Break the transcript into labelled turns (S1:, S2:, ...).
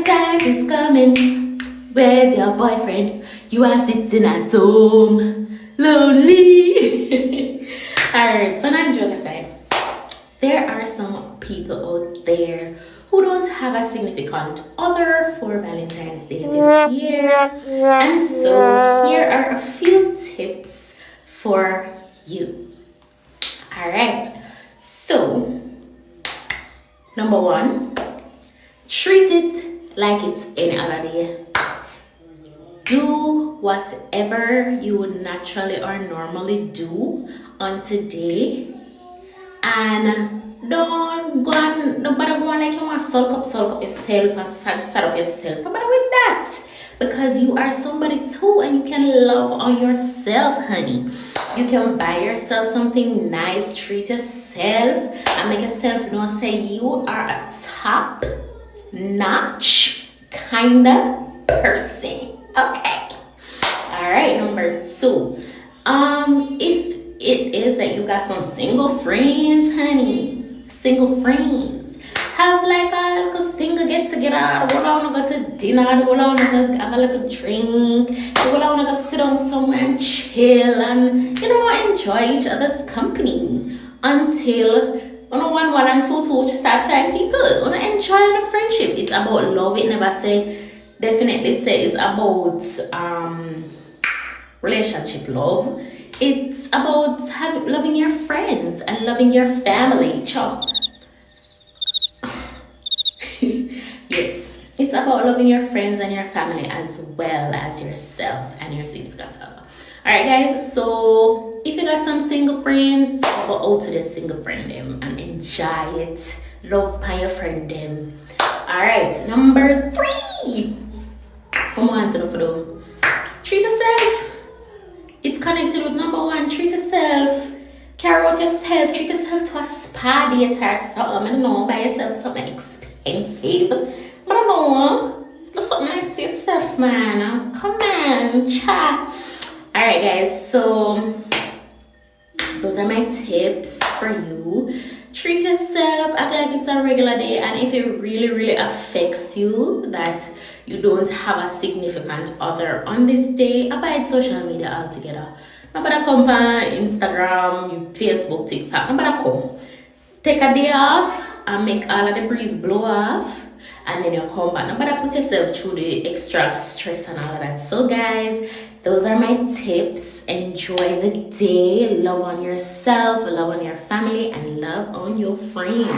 S1: Valentine is coming. Where's your boyfriend? You are sitting at home, lonely. Alright, fun and joke aside, there are some people out there who don't have a significant other for Valentine's Day this year. And so here are a few tips for you. Alright, so number one, treat it like it's any other day. Do whatever you would naturally or normally do on today, and don't bother go on like you want to sulk up yourself and sad up yourself. Don't bother with that, because you are somebody too, and you can love on yourself, honey. You can buy yourself something nice, treat yourself, and make yourself know say you are a top notch kind of person. Okay. Alright, number two. If it is that you got some single friends, honey, single friends, have like a little single get together, roll on go to dinner, roll on go have a little drink, roll on go sit down somewhere and chill and enjoy each other's company until one and two start five people. Enjoy the friendship. It's about love. It never say definitely say it's about relationship love. It's about loving your friends and loving your family. Yes, it's about loving your friends and your family as well as yourself and your significant other. Alright guys, so if you got some single friends, go out to the single friend them and enjoy it. Love by your friend them. Alright, number three. Come on to the photo. Treat yourself. It's connected with number one. Treat yourself. Care out yourself. Treat yourself to a spa date or something. I don't know. Buy yourself something expensive. But I know. Do something nice to yourself, man. Come on, chat. Alright, guys. So those are my tips for you. Treat yourself. Act like it's a regular day. And if it really affects you that you don't have a significant other on this day, avoid social media altogether. Nobody come on Instagram, Facebook, TikTok. Nobody come. Take a day off and make all of the breeze blow off, and then you come back. Nobody put yourself through the extra stress and all of that. So guys, those are my tips. Enjoy the day. Love on yourself, love on your family, and love on your friends.